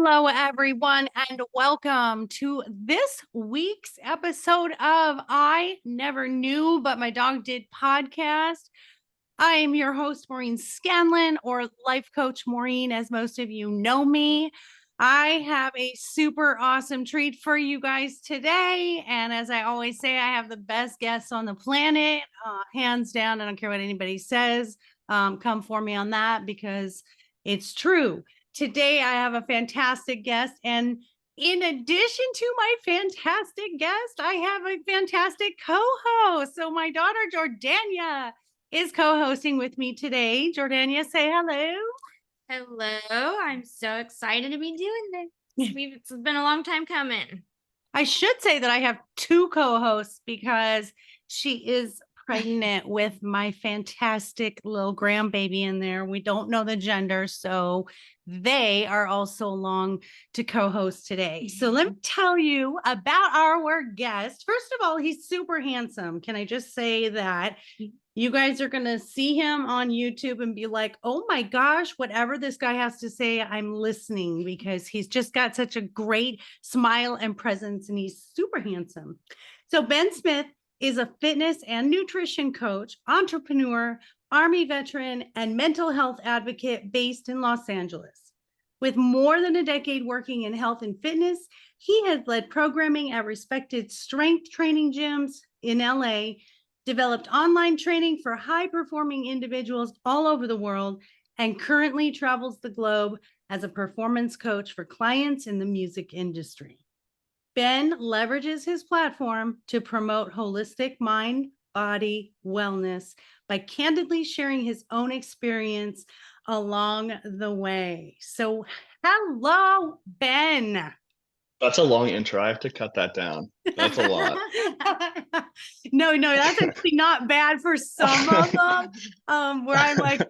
Hello, everyone, and welcome to this week's episode of I Never Knew, but My Dog Did podcast. I am your host, Maureen Scanlon, or Life Coach Maureen, as most of you know me. I have a super awesome treat for you guys today. And as I always say, I have the best guests on the planet, hands down. I don't care what anybody says. Come for me on that because it's true. Today, I have a fantastic guest. And in addition to my fantastic guest, I have a fantastic co-host. So my daughter, Jordania, is co-hosting with me today. Jordania, say hello. Hello, I'm so excited to be doing this. It's been a long time coming. I should say that I have two co-hosts because she is pregnant with my fantastic little grandbaby in there. We don't know the gender, so they are also along to co-host today. So let me tell you about our guest. First of all, he's super handsome. Can I just say that? You guys are going to see him on YouTube and be like, oh my gosh, whatever this guy has to say, I'm listening, because he's just got such a great smile and presence and he's super handsome. So Ben Smith is a fitness and nutrition coach, entrepreneur, Army veteran, and mental health advocate based in Los Angeles. With more than a decade working in health and fitness, he has led programming at respected strength training gyms in LA, developed online training for high-performing individuals all over the world, and currently travels the globe as a performance coach for clients in the music industry. Ben leverages his platform to promote holistic mind-body wellness by candidly sharing his own experience along the way. So, hello, Ben. That's a long intro. I have to cut that down. That's a lot. No, that's actually not bad for some of them. Where I'm like,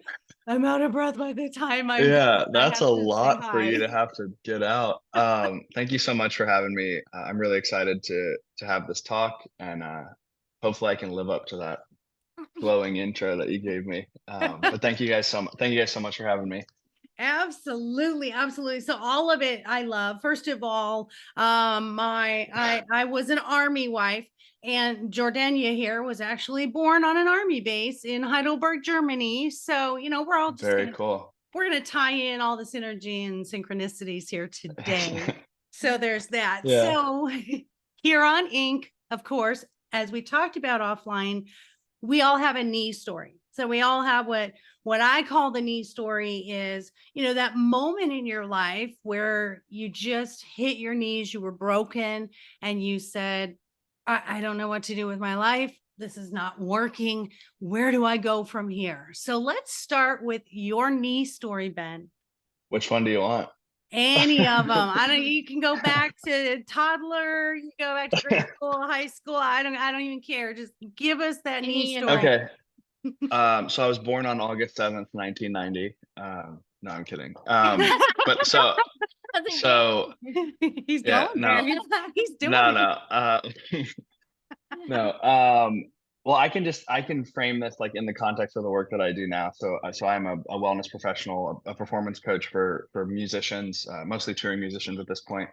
I'm out of breath by the time That's a lot for you to have to get out. Thank you so much for having me. I'm really excited to have this talk, and hopefully I can live up to that glowing intro that you gave me. But thank you guys so much for having me. Absolutely. So all of it I love. First of all, I was an Army wife, and Jordania here was actually born on an Army base in Heidelberg, Germany. So, we're all just very cool. We're going to tie in all this energy and synchronicities here today. So there's that. Yeah. So here on Inc., of course, as we talked about offline, we all have a knee story. So we all have what I call the knee story is, that moment in your life where you just hit your knees, you were broken, and you said, I don't know what to do with my life. This is not working. Where do I go from here? So let's start with your knee story, Ben. Which one do you want? Any of them. You can go back to toddler, you can go back to grade school, high school. I don't even care. Just give us that knee story. Okay. So I was born on August 7th, 1990. No, I'm kidding. But so he's going there. He's doing it. No. Well, I can frame this like in the context of the work that I do now. So I'm a wellness professional, a performance coach for musicians, mostly touring musicians at this point,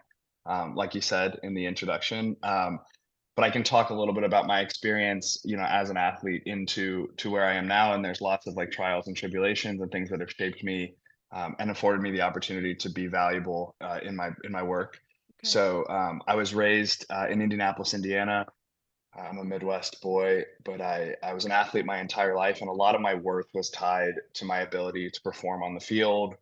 like you said in the introduction. But I can talk a little bit about my experience, as an athlete to where I am now. And there's lots of like trials and tribulations and things that have shaped me and afforded me the opportunity to be valuable in my work. Okay. So I was raised in Indianapolis, Indiana. I'm a Midwest boy, but I was an athlete my entire life, and a lot of my worth was tied to my ability to perform on the field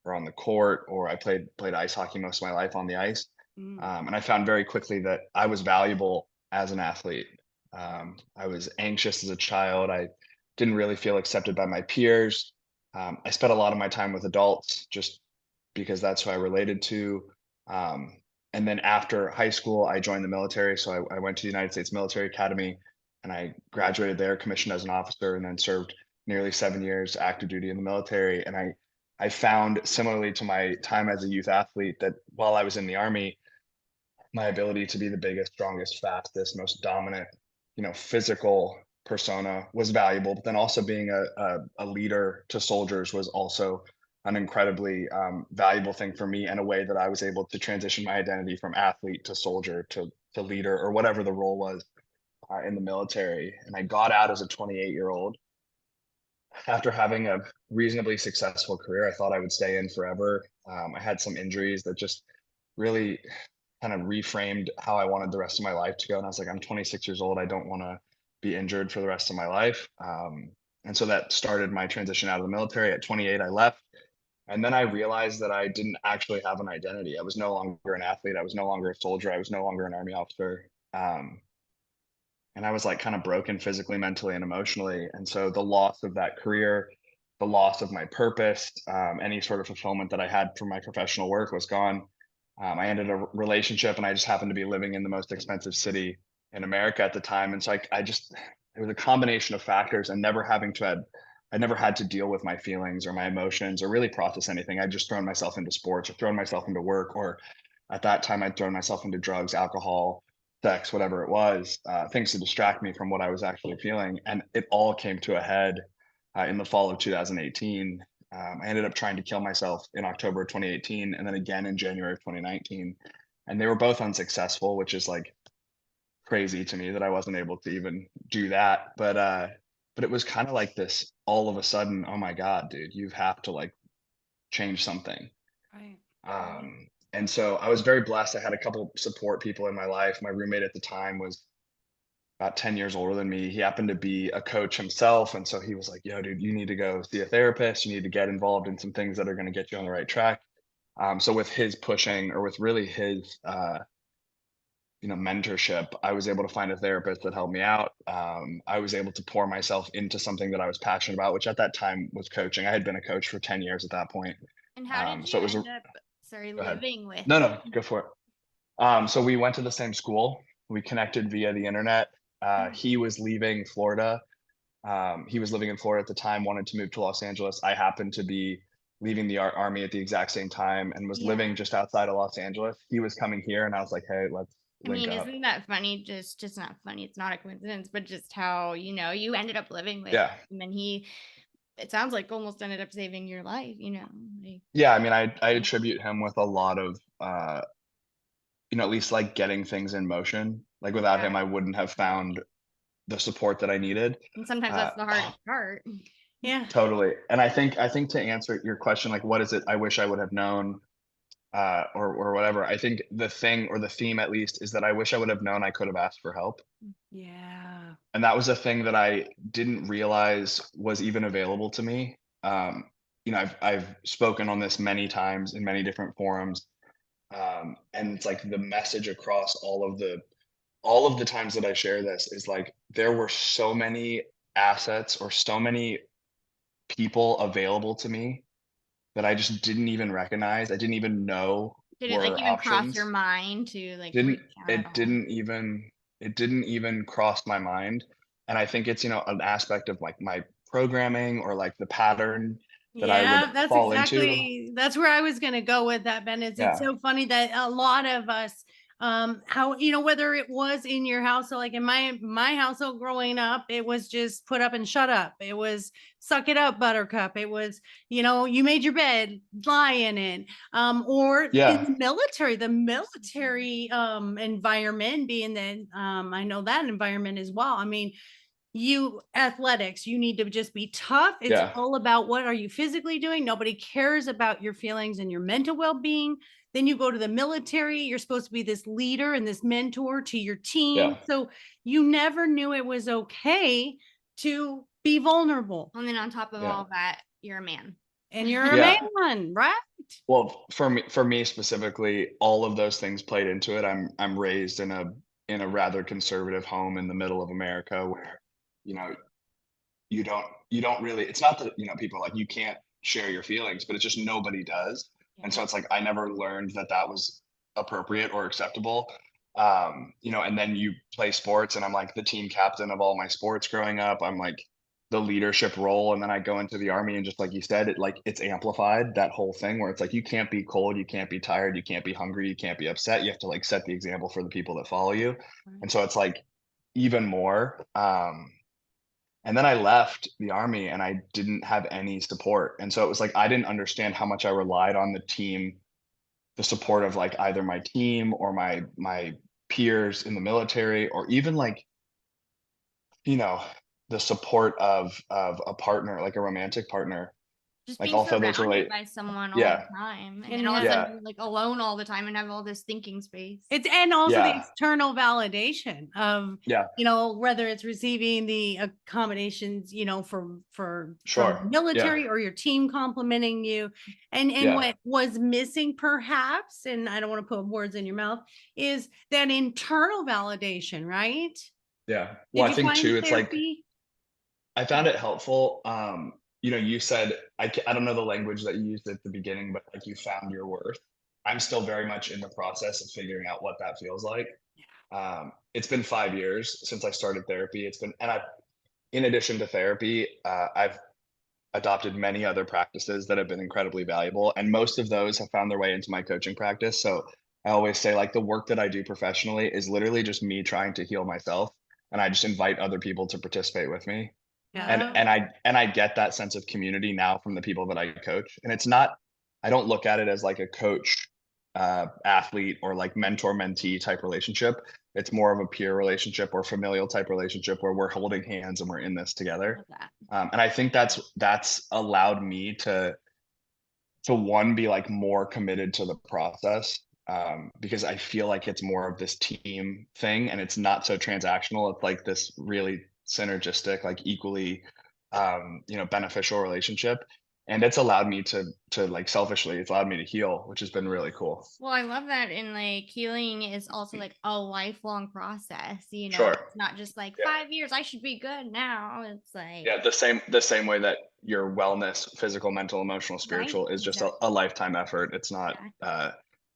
or on the court, or I played ice hockey most of my life on the ice. And I found very quickly that I was valuable as an athlete. I was anxious as a child. I didn't really feel accepted by my peers. I spent a lot of my time with adults just because that's who I related to. And then after high school, I joined the military. So I went to the United States Military Academy, and I graduated there, commissioned as an officer, and then served nearly 7 years active duty in the military. And I found, similarly to my time as a youth athlete, that while I was in the Army, my ability to be the biggest, strongest, fastest, most dominant, physical persona was valuable. But then also being a leader to soldiers was also an incredibly valuable thing for me, and a way that I was able to transition my identity from athlete to soldier to leader, or whatever the role was in the military. And I got out as a 28-year-old after having a reasonably successful career. I thought I would stay in forever. I had some injuries that just really kind of reframed how I wanted the rest of my life to go. And I was like, I'm 26 years old. I don't want to be injured for the rest of my life. And so that started my transition out of the military. At 28, I left. And then I realized that I didn't actually have an identity. I was no longer an athlete. I was no longer a soldier. I was no longer an Army officer. And I was like kind of broken physically, mentally, and emotionally. And so the loss of that career, the loss of my purpose, any sort of fulfillment that I had from my professional work was gone. I ended a relationship, and I just happened to be living in the most expensive city in America at the time. And so I just, it was a combination of factors, and I never had to deal with my feelings or my emotions or really process anything. I'd just thrown myself into sports or thrown myself into work, or at that time I'd thrown myself into drugs, alcohol, sex, whatever it was, things to distract me from what I was actually feeling. And it all came to a head in the fall of 2018. I ended up trying to kill myself in October of 2018, and then again in January of 2019. And they were both unsuccessful, which is like crazy to me that I wasn't able to even do that. But it was kind of like this all of a sudden, oh my God, dude, you have to like change something. Right. And so I was very blessed. I had a couple support people in my life. My roommate at the time was about 10 years older than me. He happened to be a coach himself. And so he was like, yo, dude, you need to go see a therapist. You need to get involved in some things that are going to get you on the right track. So with his pushing, or with really his, mentorship, I was able to find a therapist that helped me out. I was able to pour myself into something that I was passionate about, which at that time was coaching. I had been a coach for 10 years at that point. And how did So you it was, end up, sorry, go ahead. living with No, him? no, go for it. So we went to the same school. We connected via the internet. He was leaving Florida. He was living in Florida at the time, wanted to move to Los Angeles. I happened to be leaving the army at the exact same time, and was living Yeah. just outside of Los Angeles. He was coming here, and I was like, hey, let's I link mean, up. isn't that funny? Just not funny. It's not a coincidence, but just how, you ended up living with Yeah. him, and it sounds like almost ended up saving your life, like, Yeah. I mean, I attribute him with a lot of, at least like getting things in motion. Like without him, yeah. I wouldn't have found the support that I needed. And sometimes that's the hardest part. Yeah. Totally. And I think to answer your question, like, what is it I wish I would have known, or whatever, I think the thing, or the theme at least, is that I wish I would have known I could have asked for help. Yeah. And that was a thing that I didn't realize was even available to me. I've spoken on this many times in many different forums. And it's like the message across all of the times that I share this is like, there were so many assets or so many people available to me that I just didn't even recognize. I didn't even know Did it like were even cross your options. mind to like Didn't reach out at it all? didn't even cross my mind. And I think it's, an aspect of like my programming, or like the pattern that I would Yeah, that's fall into. that's where I was gonna go with that, Ben. It's Yeah. so funny that a lot of us, how, whether it was in your household, like in my household growing up, it was just put up and shut up. It was suck it up, buttercup. It was, you made your bed, lie in it. Or in Yeah. the military environment, being that I know that environment as well. I mean, athletics, you need to just be tough. It's Yeah. all about what are you physically doing. Nobody cares about your feelings and your mental well-being. Then you go to the military, you're supposed to be this leader and this mentor to your team, Yeah. so you never knew it was okay to be vulnerable, And then on top of Yeah. all that, you're a man. and you're a Yeah. man, right? Well, for me specifically, all of those things played into it. I'm raised in a rather conservative home in the middle of America, where, you know, you don't really, it's not that, people are like, you can't share your feelings, but it's just nobody does. And so it's like, I never learned that that was appropriate or acceptable. And then you play sports, and I'm like the team captain of all my sports growing up. I'm like the leadership role. And then I go into the army, and just like you said, it's amplified, that whole thing where it's like, you can't be cold, you can't be tired, you can't be hungry, you can't be upset. You have to like set the example for the people that follow you. And so it's like even more. And then I left the army and I didn't have any support. And so it was like I didn't understand how much I relied on the team, the support of like either my team or my peers in the military, or even like, you know, the support of a partner, like a romantic partner. Just Like being also those surrounded relate by someone all yeah, the time, and And then all of a yeah. sudden yeah, you're like alone all the time and have all this thinking space. It's and also the yeah, external validation of, yeah, whether it's receiving the accommodations, from the sure. Yeah, military or your team complimenting you. And yeah, what was missing perhaps, and I don't want to put words in your mouth, is that internal validation, right? yeah. Well, Did I you think find too, it's like therapy? I found it helpful. You said I don't know the language that you used at the beginning, but like you found your worth. I'm still very much in the process of figuring out what that feels like. It's been 5 years since I started therapy. And I've, in addition to therapy, I've adopted many other practices that have been incredibly valuable, and most of those have found their way into my coaching practice. So I always say, like, the work that I do professionally is literally just me trying to heal myself, and I just invite other people to participate with me. And Yeah. and I and I get that sense of community now from the people that I coach. And it's not I don't look at it as like a coach athlete or like mentor mentee type relationship. It's more of a peer relationship or familial type relationship where we're holding hands and we're in this together. Love that. And I think that's allowed me to one be like more committed to the process, because I feel like it's more of this team thing and it's not so transactional. It's like this really synergistic, like equally beneficial relationship. And it's allowed me to like selfishly, it's allowed me to heal, which has been really cool. Well, I love that. And like healing is also like a lifelong process, Sure. it's not just like Yeah. 5 years, I should be good now. It's like, Yeah, the same way that your wellness, physical, mental, emotional, right? spiritual is just Exactly. a lifetime effort. Exactly.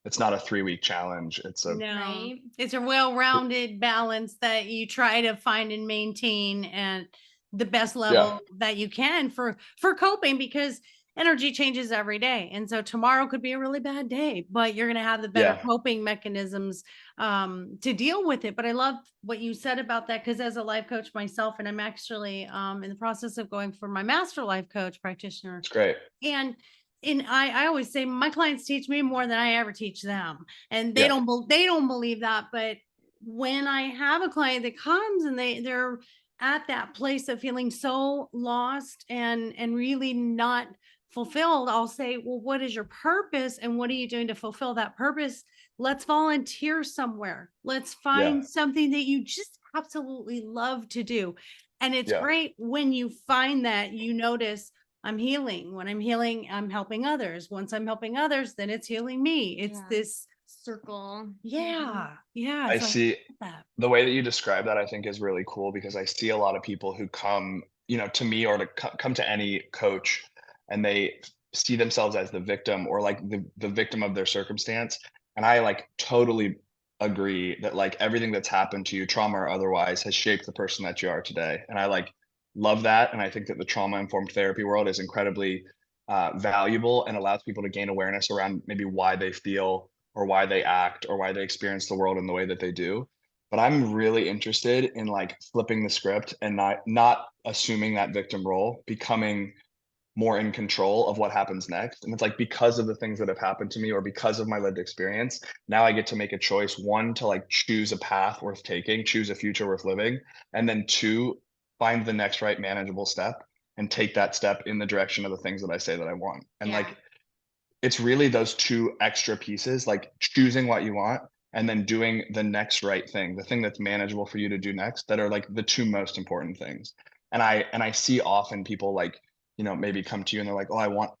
It's not a 3 week challenge. It's a No, Right. it's a well-rounded balance that you try to find and maintain at the best yeah, level that you can for coping, because energy changes every day. And so tomorrow could be a really bad day, but you're going to have the better yeah, coping mechanisms to deal with it. But I love what you said about that, because as a life coach myself, and I'm actually in the process of going for my master life coach practitioner, it's great. and I always say my clients teach me more than I ever teach them. And Yeah, they don't believe that. But when I have a client that comes and they're at that place of feeling so lost and really not fulfilled, I'll say, well, what is your purpose and what are you doing to fulfill that purpose? Let's volunteer somewhere. Let's yeah, find something that you just absolutely love to do. And it's yeah, great when you find that you notice, I'm healing. When I'm healing, I'm helping others. Once I'm helping others, then it's healing me. It's Yeah. this, Circle. yeah. I So I see love that. the way that you describe that, I think is really cool because I see a lot of people who come, to me or to come to any coach and they see themselves as the victim or like the victim of their circumstance. And I like totally agree that like everything that's happened to you, trauma or otherwise, has shaped the person that you are today. And I like love that. And I think that the trauma informed therapy world is incredibly valuable and allows people to gain awareness around maybe why they feel or why they act or why they experience the world in the way that they do. But I'm really interested in like flipping the script and not assuming that victim role, becoming more in control of what happens next. And it's like because of the things that have happened to me or because of my lived experience, now I get to make a choice, one, to like choose a path worth taking, choose a future worth living, and then two, find the next right manageable step and take that step in the direction of the things that I say that I want. And Yeah. like it's really those two extra pieces, like choosing what you want and then doing the next right thing, the thing that's manageable for you to do next, that are like the two most important things. And I see often people like, maybe come to you and they're like, "Oh, I want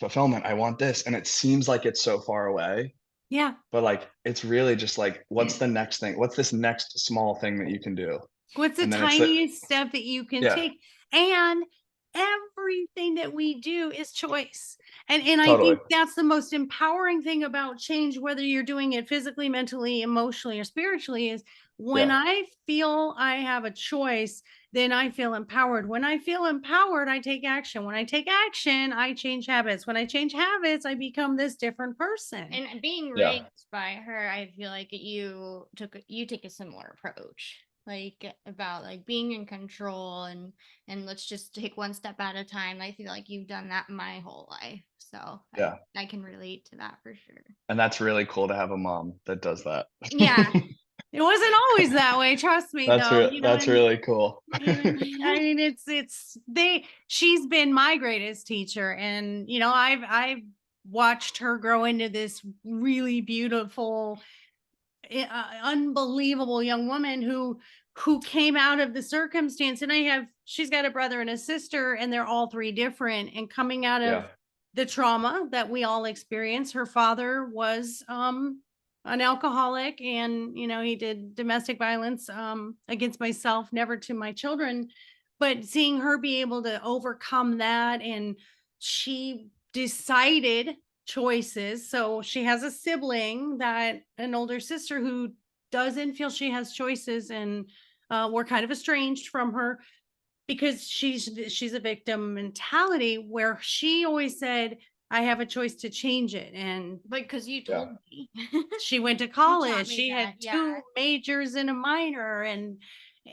fulfillment. I want this." And it seems like it's so far away, Yeah. but like it's really just like, what's the next thing? What's this next small thing that you can do? What's the And then it's the tiniest step that you can yeah, take? And everything that we do is choice. And I totally. think that's the most empowering thing about change, whether you're doing it physically, mentally, emotionally, or spiritually, is when Yeah. I feel I have a choice, then I feel empowered. When I feel empowered, I take action. When I take action, I change habits. When I change habits, I become this different person. And being Yeah. raised by her, I feel like you take a similar approach. like about like being in control and let's just take one step at a time. I feel like you've done that my whole life. So Yeah. I can relate to that for sure. And that's really cool to have a mom that does that. Yeah. It wasn't always that way, trust me, though. That's really cool. I mean, she's been my greatest teacher, and I've watched her grow into this really beautiful, unbelievable young woman who came out of the circumstance. And she's got a brother and a sister, and they're all three different, and coming out of Yeah. the trauma that we all experience. Her father was an alcoholic, and he did domestic violence against myself, never to my children. But seeing her be able to overcome that, and she decided choices. So she has a sibling, an older sister, who doesn't feel she has choices, and we're kind of estranged from her because she's a victim mentality, where she always said, I have a choice to change it. And But because you told me. she went to taught college, me she had that, two yeah. majors and a minor, and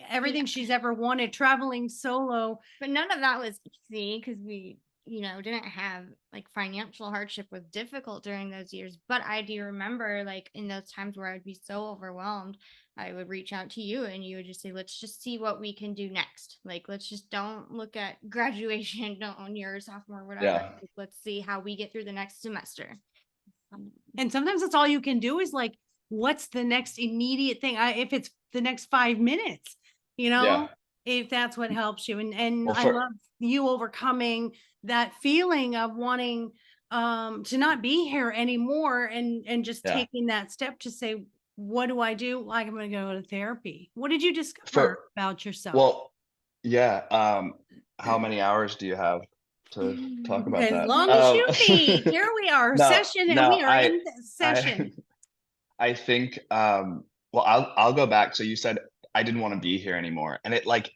everything Yeah. she's ever wanted, traveling solo. But none of that was easy because we, didn't have like financial hardship was difficult during those years. But I do remember like in those times where I'd be so overwhelmed, I would reach out to you and you would just say, let's just see what we can do next. Like, let's just don't look at graduation on your sophomore, whatever. Yeah. Like, let's see how we get through the next semester. And sometimes that's all you can do, is like, what's the next immediate thing? If it's the next 5 minutes, Yeah. if that's what helps you. And Well, I love you overcoming that feeling of wanting to not be here anymore, and just Yeah. taking that step to say, what do I do? Like, I'm going to go to therapy. What did you discover For about yourself? well, yeah. How many hours do you have to talk about As that? long as you need. Here we are, No, session, and no, we are in session. I think well, I'll go back. So you said I didn't want to be here anymore. And it like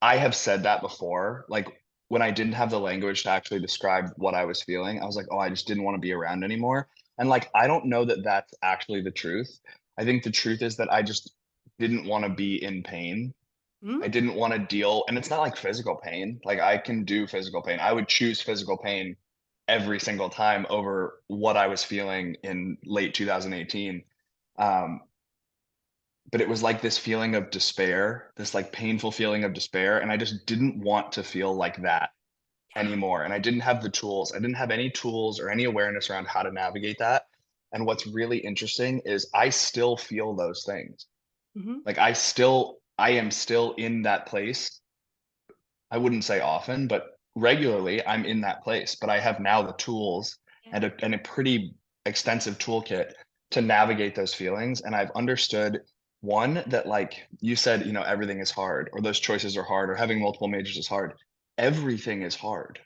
I have said that before. Like when I didn't have the language to actually describe what I was feeling, I was like, oh, I just didn't want to be around anymore. And like I don't know that that's actually the truth. I think the truth is that I just didn't want to be in pain. I Mm, didn't want to deal, and it's not like physical pain. Like I can do physical pain. I would choose physical pain every single time over what I was feeling in late 2018. Um, but it was like this feeling of despair, this like painful feeling of despair, and I just didn't want to feel like that anymore. And I didn't have the tools. I didn't have any tools or any awareness around how to navigate that. And what's really interesting is I still feel those things. mhm. Like I am still in that place. I wouldn't say often, but regularly I'm in that place. But I have now the tools and a pretty extensive toolkit to navigate those feelings. And I've understood one that like you said, everything is hard, or those choices are hard, or having multiple majors is hard. Everything is hard.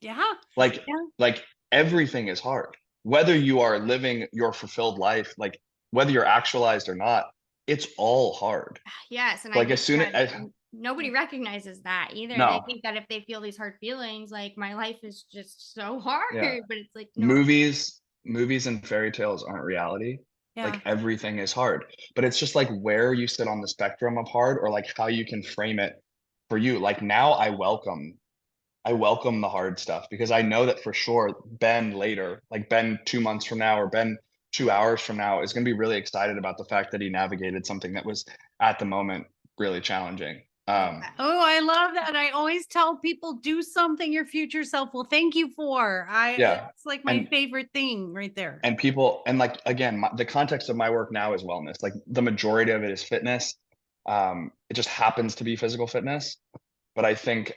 Yeah. Like Yeah. like everything is hard. Whether you are living your fulfilled life, like whether you're actualized or not, it's all hard. Yes, and I Like think as soon that as nobody recognizes that either. They no, think that if they feel these hard feelings, like my life is just so hard, yeah. but it's like no. Movies and fairy tales aren't reality. Yeah. Like everything is hard. But it's just like where you sit on the spectrum of hard, or like how you can frame it for you. Like now I welcome the hard stuff because I know that for sure Ben later, like Ben 2 months from now or Ben 2 hours from now is going to be really excited about the fact that he navigated something that was at the moment really challenging. Oh, I love that. I always tell people, do something your future self will thank you for. Yeah. It's like my And favorite thing right there. and people and like again the context of my work now is wellness. Like the majority of it is fitness. It just happens to be physical fitness, but I think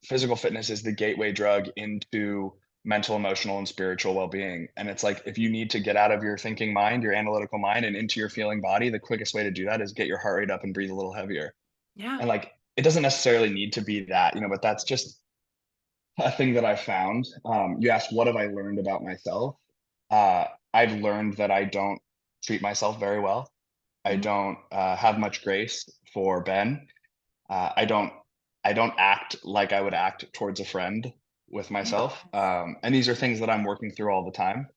physical fitness is the gateway drug into mental, emotional, and spiritual well-being. And it's like if you need to get out of your thinking mind, your analytical mind, and into your feeling body, the quickest way to do that is get your heart rate up and breathe a little heavier. Yeah. And like it doesn't necessarily need to be that, but that's just a thing that I found. You asked what have I learned about myself? uh, I've learned that I don't treat myself very well. I Mhm. don't have much grace for Ben. I don't act like I would act towards a friend with myself. And these are things that I'm working through all the time.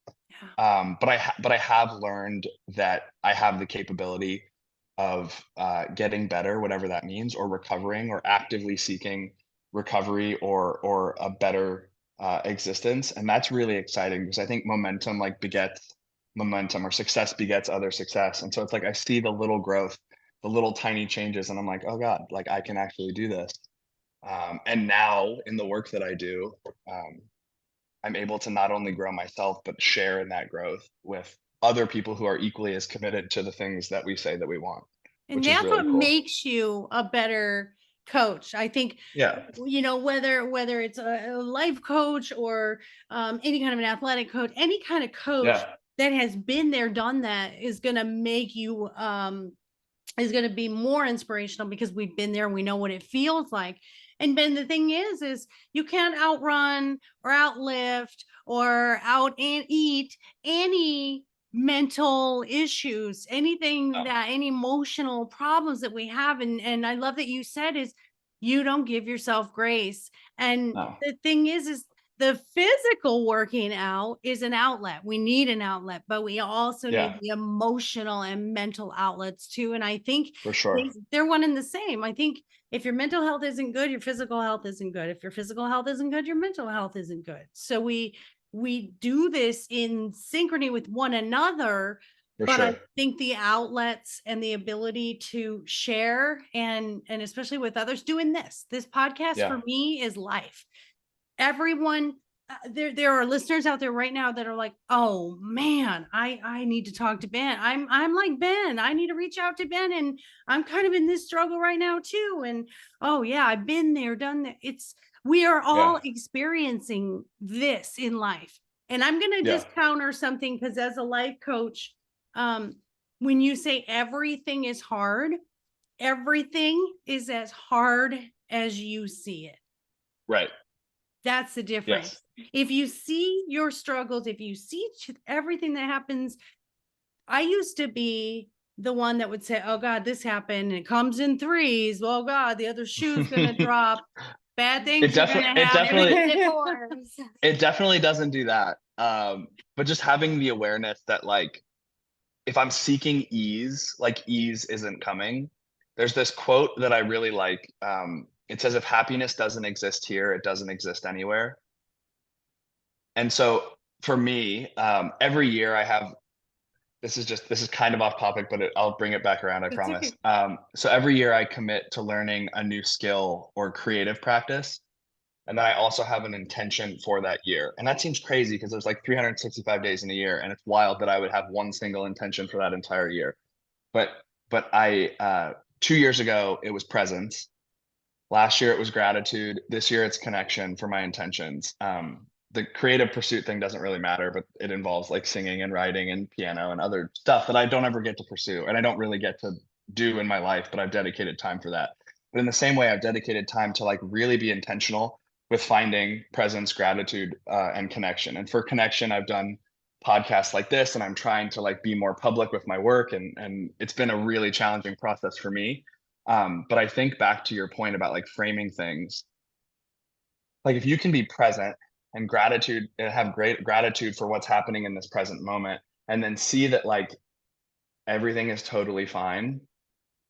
Yeah. But I have learned that I have the capability getting better, whatever that means, or recovering, or actively seeking recovery or a better existence. And that's really exciting because I think momentum like begets momentum, or success begets other success. And so it's like I see the little growth, the little tiny changes, and I'm like, oh God, like I can actually do this. And now in the work that I do, um, I'm able to not only grow myself, but share in that growth with other people who are equally as committed to the things that we say that we want, And which is that's really what cool. makes you a better coach. I think, Yeah. whether it's a life coach or any kind of an athletic coach, any kind of coach Yeah. that has been there, done that, is going to make you is going to be more inspirational because we've been there and we know what it feels like. And Ben, the thing is you can't outrun or outlift or out and eat any mental issues, anything No. that any emotional problems that we have. And I love that you said is you don't give yourself grace. And No. the thing is the physical working out is an outlet. We need an outlet, but we also Yeah, need the emotional and mental outlets too. And I think for sure. they're one and the same. I think if your mental health isn't good, your physical health isn't good. If your physical health isn't good, your mental health isn't good. So we do this in synchrony with one another. For But I sure. think the outlets and the ability to share and especially with others, doing this podcast Yeah. for me is life. Everyone, there are listeners out there right now that are like, oh man, I need to talk to Ben. I'm like Ben, I need to reach out to Ben, and I'm kind of in this struggle right now too. And oh yeah, I've been there, done that. We are all Yeah. experiencing this in life. And I'm going to Yeah. just counter something, because as a life coach, um when you say everything is hard, everything is as hard as you see it. Right. That's the difference. Yes. If you see your struggles, if you see everything that happens, I used to be the one that would say, oh God, this happened. And it comes in threes. Oh God, the other shoe's going to drop. Bad It things are going definitely, to it definitely, happen. it definitely doesn't do that. But just having the awareness that like, if I'm seeking ease, like ease isn't coming. There's this quote that I really like. It says, if happiness doesn't exist here, it doesn't exist anywhere. And so for me, every year I have, this is kind of off topic, but I'll bring it back around, I It's promise. okay. So every year I commit to learning a new skill or creative practice. And then I also have an intention for that year. And that seems crazy because there's like 365 days in a year. And it's wild that I would have one single intention for that entire year. But I 2 years ago it was presence. Last year it was gratitude. This year it's connection for my intentions. The creative pursuit thing doesn't really matter, but it involves like singing and writing and piano and other stuff that I don't ever get to pursue and I don't really get to do in my life, but I've dedicated time for that. But in the same way, I've dedicated time to like really be intentional with finding presence, gratitude, and connection. And for connection, I've done podcasts like this, and I'm trying to like be more public with my work, and it's been a really challenging process for me. But I think back to your point about like framing things, like if you can be present and gratitude and have great gratitude for what's happening in this present moment, and then see that like everything is totally fine,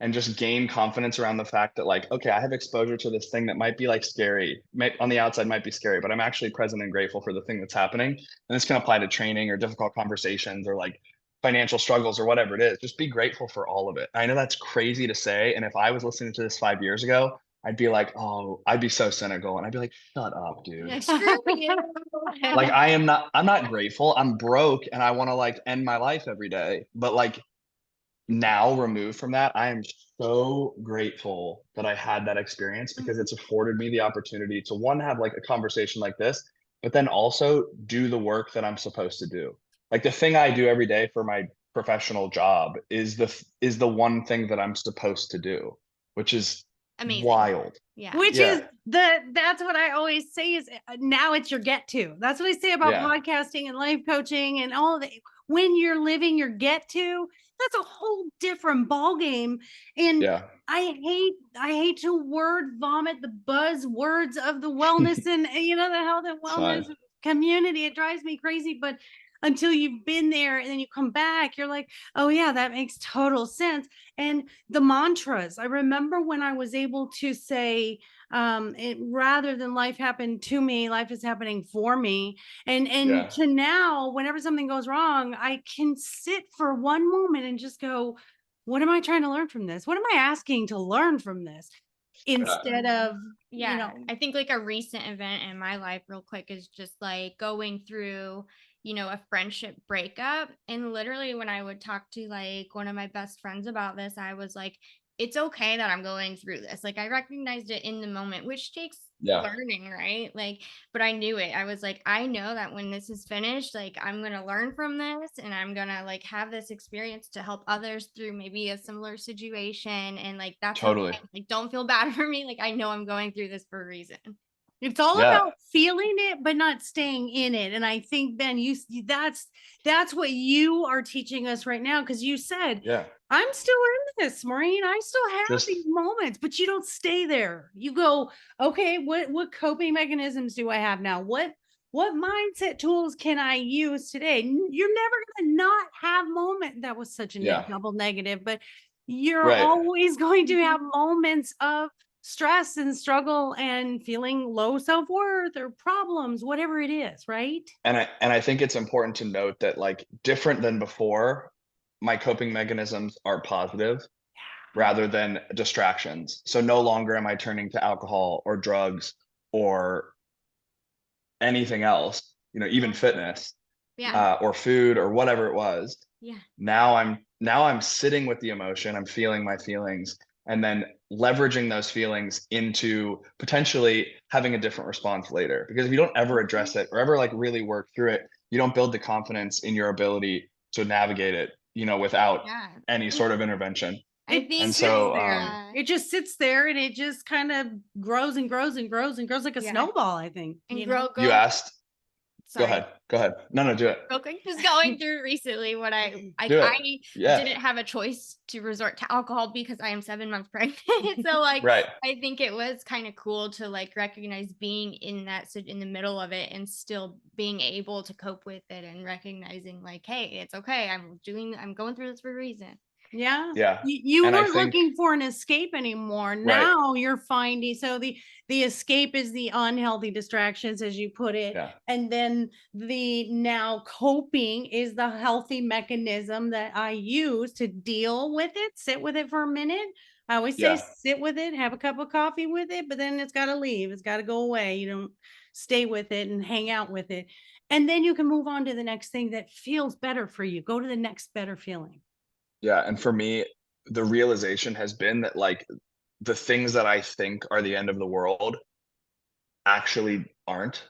and just gain confidence around the fact that like, okay, I have exposure to this thing that might be like scary, on the outside might be scary, but I'm actually present and grateful for the thing that's happening. And this can apply to training or difficult conversations or like financial struggles or whatever it is. Just be grateful for all of it. I know that's crazy to say. And if I was listening to this 5 years ago, I'd be like, oh, I'd be so cynical. And I'd be like, shut up, dude. Yeah, screw you. Like I'm not grateful. I'm broke and I want to like end my life every day. But like now removed from that, I am so grateful that I had that experience because it's afforded me the opportunity to one, have like a conversation like this, but then also do the work that I'm supposed to do. Like the thing I do every day for my professional job is the one thing that I'm supposed to do, which is Amazing. wild. Yeah. Which Yeah. is that's what I always say is now it's your get to. That's what I say about Yeah. podcasting and life coaching and all of it. When you're living your get to, that's a whole different ball game. And Yeah. I hate to word vomit the buzzwords of the wellness and the health and It's fine. wellness community. It drives me crazy, but until you've been there, and then you come back, you're like, oh yeah, that makes total sense. And the mantras, I remember when I was able to say, rather than life happened to me, life is happening for me. And Yeah. to now, whenever something goes wrong, I can sit for one moment and just go, what am I trying to learn from this? What am I asking to learn from this? Instead of, Yeah, I think like a recent event in my life, real quick, is just like going through, a friendship breakup. And literally, when I would talk to like one of my best friends about this, I was like, it's okay that I'm going through this. Like, I recognized it in the moment, which takes Yeah. learning, right? Like, but I knew it. I was like, I know that when this is finished, like, I'm going to learn from this, and I'm going to like have this experience to help others through maybe a similar situation. And like, that's Totally. okay. Like, don't feel bad for me. Like, I know I'm going through this for a reason. it's all Yeah. about feeling it, but not staying in it. And I think, Ben, that's what you are teaching us right now. Cause you said, Yeah. I'm still in this, Maureen. I still have Just- these moments, but you don't stay there. You go, okay, what coping mechanisms do I have now? What mindset tools can I use today? You're never gonna not have moment. That was such a Yeah. double negative, but you're Right. always going to have moments of stress and struggle and feeling low self-worth or problems, whatever it is, right? And I think it's important to note that, like, different than before, my coping mechanisms are positive rather than distractions. So no longer am I turning to alcohol or drugs or anything else, even Yeah. fitness, Yeah. or food or whatever it was. Yeah. Now I'm sitting with the emotion, I'm feeling my feelings, and then leveraging those feelings into potentially having a different response later. Because if you don't ever address it or ever like really work through it, you don't build the confidence in your ability to navigate it, without Yeah. any sort of intervention. I It think And sits so, there. It just sits there, and it just kind of grows and grows and grows and grows like a Yeah. snowball, I think. and You know? you asked, go sorry. ahead. Go ahead. No, do it. Real quick, just going through recently what I Do it. I Yeah. didn't have a choice to resort to alcohol because I am 7 months pregnant. So like Right. I think it was kind of cool to like recognize being in that in the middle of it and still being able to cope with it and recognizing like, hey, it's okay. I'm going through this for a reason. Yeah. Yeah. You And I weren't think, looking for an escape anymore. right. Now you're finding, so the escape is the unhealthy distractions, as you put it. Yeah. And then the now coping is the healthy mechanism that I use to deal with it, sit with it for a minute. I always say Yeah. sit with it, have a cup of coffee with it, but then it's got to leave. It's got to go away. You don't stay with it and hang out with it. And then you can move on to the next thing that feels better for you. Go to the next better feeling. Yeah, and for me, the realization has been that, like, the things that I think are the end of the world actually aren't.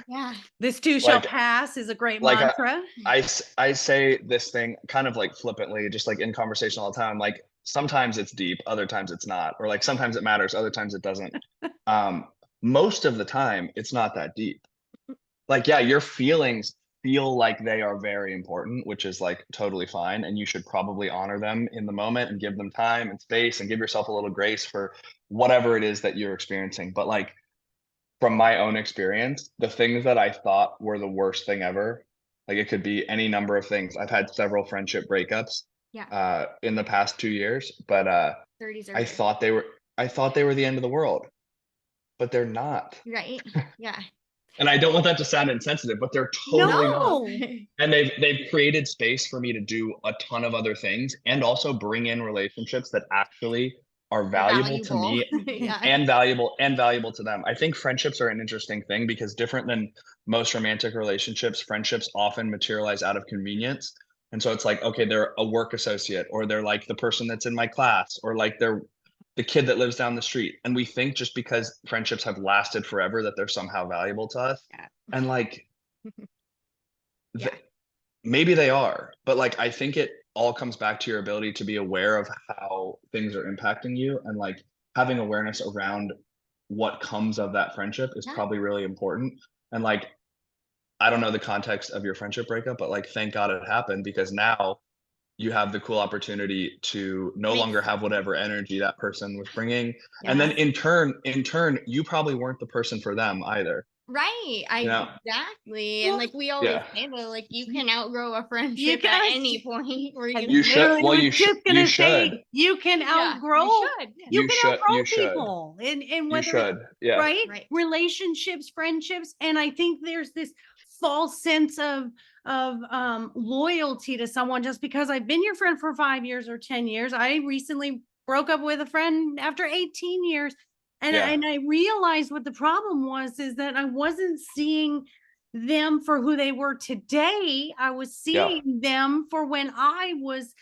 Yeah. This too shall Like pass is a great like, mantra. I say this thing kind of, like, flippantly, just, like, in conversation all the time, like, sometimes it's deep, other times it's not, or, like, sometimes it matters, other times it doesn't. Um, most of the time, it's not that deep. Like, yeah, your feelings feel like they are very important, which is like totally fine. And you should probably honor them in the moment and give them time and space and give yourself a little grace for whatever it is that you're experiencing. But like, from my own experience, the things that I thought were the worst thing ever, like it could be any number of things. I've had several friendship breakups Yeah. in the past 2 years, but 30s are I very thought they were the end of the world, but they're not. right. Yeah. And I don't want that to sound insensitive, but they're totally not. No. And they've created space for me to do a ton of other things and also bring in relationships that actually are valuable to me Yeah. and valuable to them. I think friendships are an interesting thing because different than most romantic relationships, friendships often materialize out of convenience. And so it's like, okay, they're a work associate, or they're like the person that's in my class, or like they're the kid that lives down the street. And we think just because friendships have lasted forever that they're somehow valuable to us. Yeah. And like Yeah. maybe they are, but like I think it all comes back to your ability to be aware of how things are impacting you, and like having awareness around what comes of that friendship is Yeah. probably really important. And like, I don't know the context of your friendship breakup, but like thank God it happened, because now you have the cool opportunity to no longer have whatever energy that person was bringing. And then Yes. in turn, you probably weren't the person for them either. Right. Exactly. And Well, like we always yeah. say that like you can outgrow a friendship at guys- any point where I You should. literally Well, was you should. just You gonna should. say you can Yeah, outgrow. you should. Yeah. You You can should. outgrow You should. people, and You whether should. Yeah. right? Right. Relationships, friendships, and I think there's this false sense of loyalty to someone just because I've been your friend for 5 years or 10 years. I recently broke up with a friend after 18 years, and Yeah. I realized what the problem was is that I wasn't seeing them for who they were today. I was Yeah. seeing them for when I was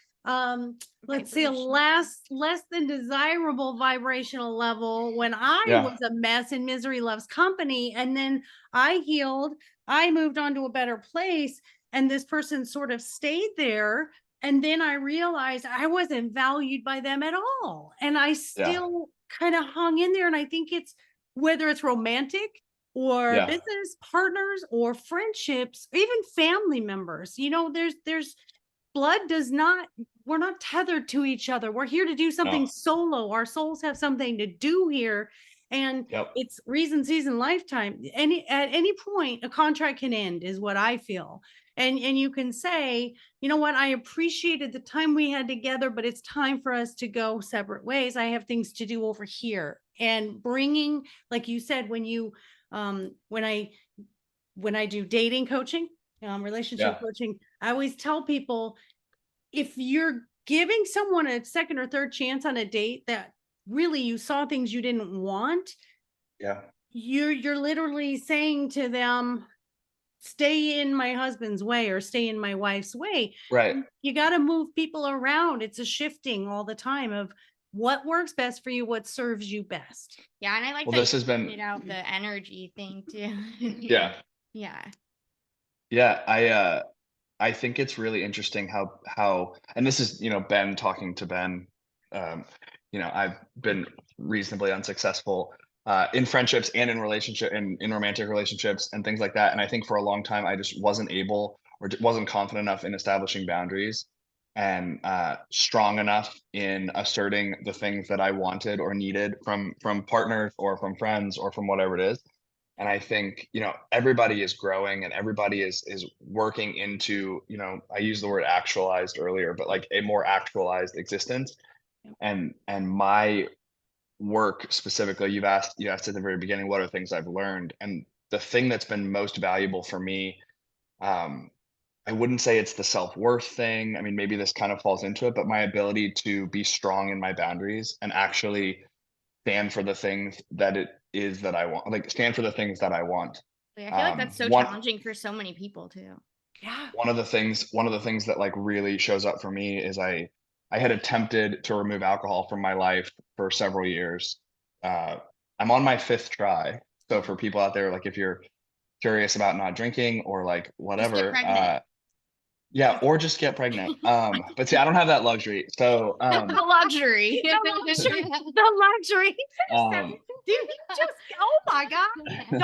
let's say a less than desirable vibrational level, when I Yeah. was a mess and misery loves company, and then I healed, I moved on to a better place, and this person sort of stayed there, and then I realized I wasn't valued by them at all, and I still kind of hung in there. And I think it's whether it's romantic or Yeah. business partners or friendships, even family members, there's blood does not, we're not tethered to each other. We're here to do something No. solo. Our souls have something to do here. And Yep. it's reason, season, lifetime. At any point, a contract can end, is what I feel. And you can say, you know what, I appreciated the time we had together, but it's time for us to go separate ways. I have things to do over here. And bringing, like you said, when you when I do dating coaching, relationship Yeah. coaching, I always tell people, if you're giving someone a second or third chance on a date that really you saw things you didn't want, Yeah. you're literally saying to them, stay in my husband's way or stay in my wife's way. Right. You got to move people around. It's a shifting all the time of what works best for you, what serves you best. Yeah, and I like Well, that this has been. out the energy thing too. Yeah. Yeah. Yeah. I think it's really interesting how, and this is, Ben talking to Ben. I've been reasonably unsuccessful in friendships and in in romantic relationships and things like that. And I think for a long time I just wasn't able or wasn't confident enough in establishing boundaries and strong enough in asserting the things that I wanted or needed from partners or from friends or from whatever it is. And I think, everybody is growing and everybody is working into, I used the word actualized earlier, but like a more actualized existence. And my work specifically, you asked at the very beginning, what are things I've learned? And the thing that's been most valuable for me, I wouldn't say it's the self-worth thing. I mean, maybe this kind of falls into it, but my ability to be strong in my boundaries and actually stand for the things that it is that I want, like stand for the things that I want. I feel like that's so One challenging for so many people too. Yeah. one of the things that like really shows up for me is I had attempted to remove alcohol from my life for several years. I'm on my 5th try. So for people out there, like if you're curious about not drinking or like whatever, yeah, or just get pregnant. But see, I don't have that luxury. So The luxury. The luxury. Just, oh my God.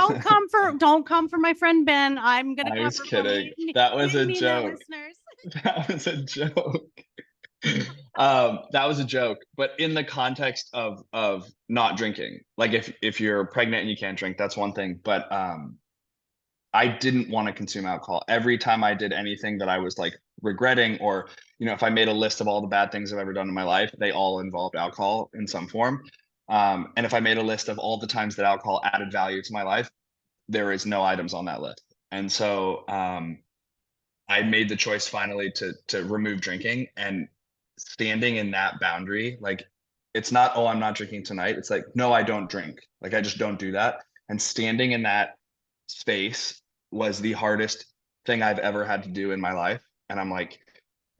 Don't come for my friend Ben. I'm gonna I come was for kidding. him. That was a Didn't mean that, joke. listeners. That was a joke. That was a joke, but in the context of not drinking, like if you're pregnant and you can't drink, that's one thing. But I didn't want to consume alcohol. Every time I did anything that I was like regretting, or if I made a list of all the bad things I've ever done in my life, they all involved alcohol in some form. And if I made a list of all the times that alcohol added value to my life, there is no items on that list. And so I made the choice finally to remove drinking, and standing in that boundary, like it's not, oh, I'm not drinking tonight. It's like, no, I don't drink. Like I just don't do that. And standing in that space was the hardest thing I've ever had to do in my life. And I'm like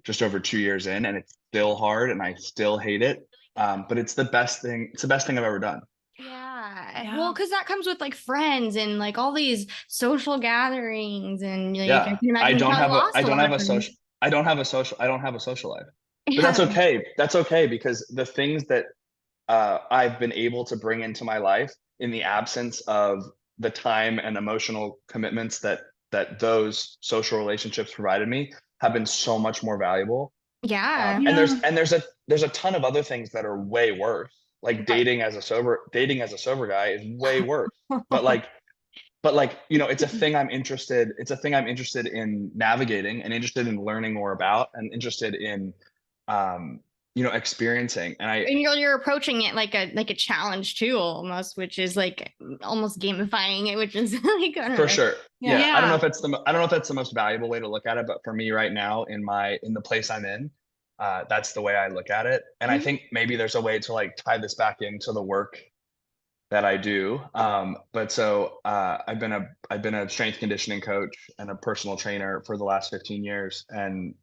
just over 2 years in, and it's still hard and I still hate it. But it's the best thing. It's the best thing I've ever done. Yeah. Well, because that comes with like friends and like all these social gatherings, and like, I can imagine I don't have a social life. But that's okay. That's okay, because the things that I've been able to bring into my life in the absence of the time and emotional commitments that those social relationships provided me have been so much more valuable. Yeah. And there's a ton of other things that are way worse. Like dating as a sober guy is way worse. But but like, it's a thing I'm interested in navigating and interested in learning more about and interested in, experiencing. And And you're approaching it like a challenge too, almost, which is like almost gamifying it, which is like, I don't for know. sure. Yeah. Yeah. I don't know if that's the most valuable way to look at it, but for me right now in the place I'm in, that's the way I look at it. And I Mhm. think maybe there's a way to like tie this back into the work that I do. But so I've been a strength conditioning coach and a personal trainer for the last 15 years. And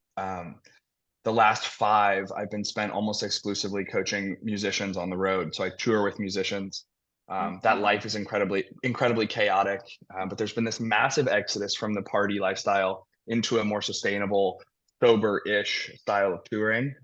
the last 5, I've been spent almost exclusively coaching musicians on the road. So I tour with musicians. That life is incredibly chaotic. But there's been this massive exodus from the party lifestyle into a more sustainable, sober-ish style of touring.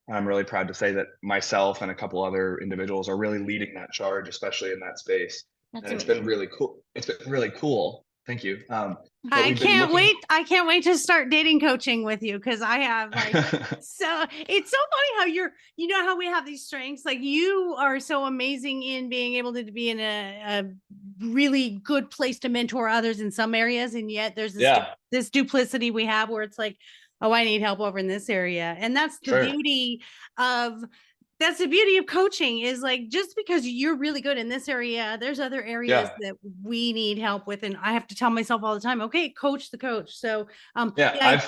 And I'm really proud to say that myself and a couple other individuals are really leading that charge, especially in that space. That's And it's amazing. been really cool. It's been really cool. Thank you. But I we've been can't looking. wait. I can't wait to start dating coaching with you because I have like so it's so funny how you know how we have these strengths. Like you are so amazing in being able to be in a really good place to mentor others in some areas, and yet there's Yeah, this duplicity we have where it's like, oh, I need help over in this area, and that's the sure. beauty of that's the beauty of coaching is like just because you're really good in this area, there's other areas Yeah. that we need help with. And I have to tell myself all the time, okay, coach the coach. So Yeah, yeah,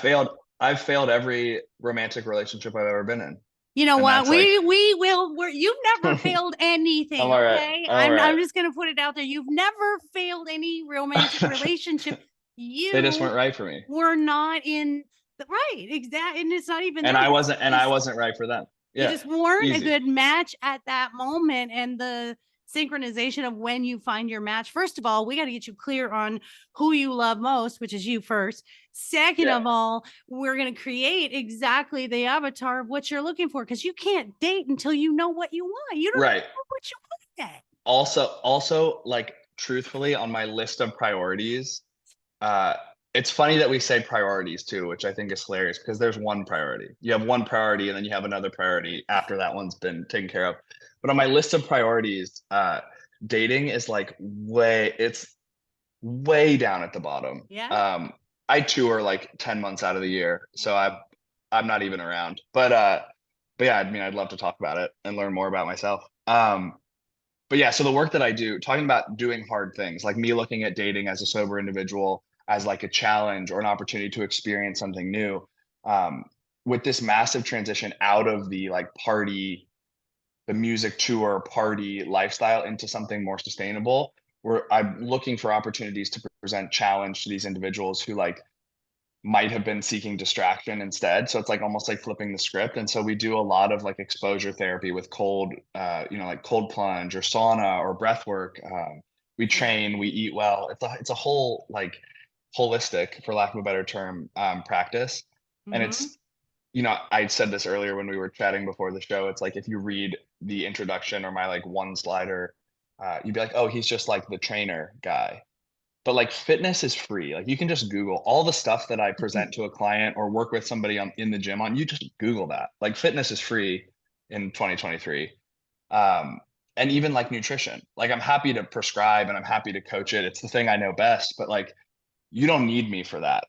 I've failed every romantic relationship I've ever been in. you know And what? that's like, You've never failed anything, I'm all right. okay? I'm all right. I'm just gonna put it out there. You've never failed any romantic relationship. They just You weren't right for me. were not in the right, exact, and it's not even And that. I wasn't right for them. You Yeah. just weren't a Easy. good match at that moment. And the synchronization of when you find your match, first of all, we got to get you clear on who you love most, which is you first. Second Yeah. of all, we're going to create exactly the avatar of what you're looking for because you can't date until you know what you want. You don't Right. know what you want yet. Also, like truthfully, on my list of priorities, uh, it's funny that we say priorities too, which I think is hilarious because there's one priority. You have one priority and then you have another priority after that one's been taken care of. But on my list of priorities, dating is like it's way down at the bottom. Yeah. I tour like 10 months out of the year, so I'm not even around. But yeah, I mean, I'd love to talk about it and learn more about myself. But yeah, so the work that I do, talking about doing hard things, like me looking at dating as a sober individual as like a challenge or an opportunity to experience something new. Um, with this massive transition out of the like the music tour party lifestyle into something more sustainable, where I'm looking for opportunities to present challenge to these individuals who like might have been seeking distraction instead. So it's like almost like flipping the script. And so we do a lot of like exposure therapy with cold, like cold plunge or sauna or breath work. We train, we eat well. It's a whole like holistic, for lack of a better term, practice. And Mhm. it's, I said this earlier when we were chatting before the show. It's like if you read the introduction or my like one slider, you'd be like, oh, he's just like the trainer guy. But like fitness is free. Like you can just Google all the stuff that I present to a client or work with somebody in the gym on. You just Google that. Like fitness is free in 2023. Um, and even like nutrition. Like I'm happy to prescribe and I'm happy to coach it. It's the thing I know best, but like you don't need me for that.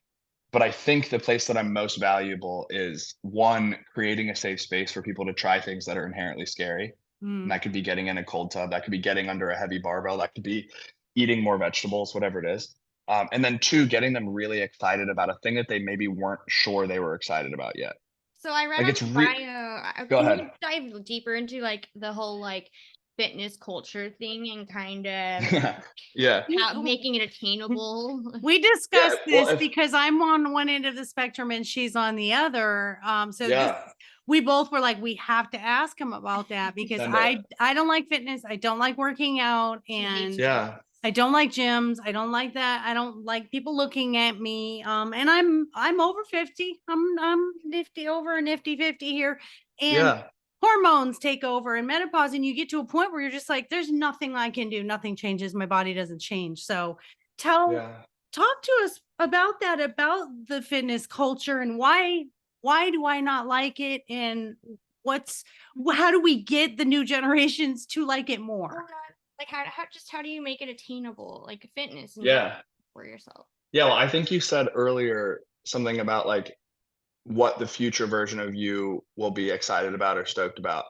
But I think the place that I'm most valuable is one, creating a safe space for people to try things that are inherently scary. And Mm. that could be getting in a cold tub, that could be getting under a heavy barbell, that could be eating more vegetables, whatever it is. And then two, getting them really excited about a thing that they maybe weren't sure they were excited about yet. So I read Like on it's the bio, go can ahead. you dive deeper into like the whole like fitness culture thing and kind of Yeah. how making it attainable? We Yeah. discussed Well, this because I'm on one end of the spectrum and she's on the other. So this yeah. we both were like, we have to ask him about that because Send it. I don't like fitness. I don't like working out and Yeah. I don't like gyms. I don't like that. I don't like people looking at me. And I'm over 50. I'm nifty over a nifty 50 here. And Yeah. hormones take over and menopause, and you get to a point where you're just like, there's nothing I can do. Nothing changes. My body doesn't change. So Yeah. talk to us about that, about the fitness culture and why do I not like it? And how do we get the new generations to like it more? Like how do you make it attainable, like fitness and Yeah. for yourself? Yeah. Well, I think you said earlier something about like what the future version of you will be excited about or stoked about.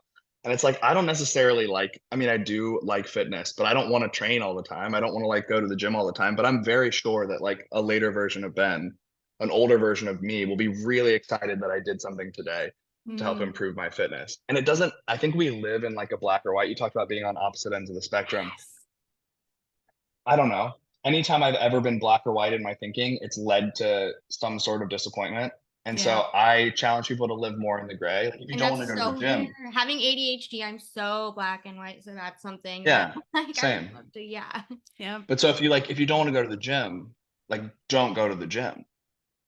And it's like, I don't necessarily like, I mean, I do like fitness, but I don't want to train all the time. I don't want to like go to the gym all the time, but I'm very sure that like a later version of Ben, an older version of me will be really excited that I did something today to help Mm. improve my fitness. And it doesn't, I think we live in like a black or white. You talked about being on opposite ends of the spectrum. Yes. I don't know. Anytime I've ever been black or white in my thinking, it's led to some sort of disappointment. And Yeah. so I challenge people to live more in the gray. Like, if you And don't want to that's go to so the gym, rare. Having ADHD, I'm so black and white, so that's something that yeah, like I would same. love to, yeah. Yeah. But so if you don't want to go to the gym, like don't go to the gym.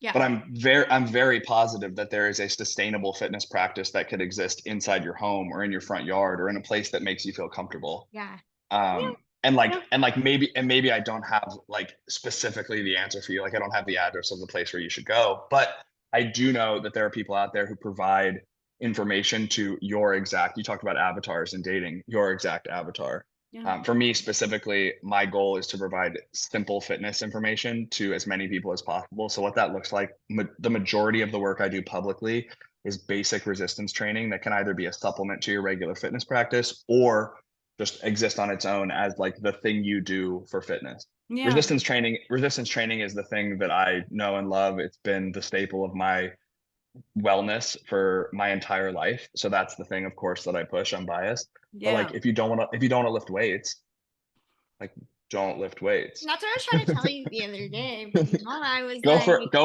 Yeah. But I'm very positive that there is a sustainable fitness practice that could exist inside your home or in your front yard or in a place that makes you feel comfortable. Yeah. Yeah. And like maybe I don't have like specifically the answer for you. Like I don't have the address of the place where you should go, but I do know that there are people out there who provide information to your exact, you talked about avatars and dating, your exact avatar. Yeah. For me specifically, my goal is to provide simple fitness information to as many people as possible. So what that looks like, the majority of the work I do publicly is basic resistance training that can either be a supplement to your regular fitness practice or just exist on its own as like the thing you do for fitness. Yeah. Resistance training is the thing that I know and love. It's been the staple of my wellness for my entire life. So that's the thing, of course, that I push. I'm biased. But like Yeah. if you don't want to lift weights, like don't lift weights. That's what I was trying to tell you the other day. But I was Go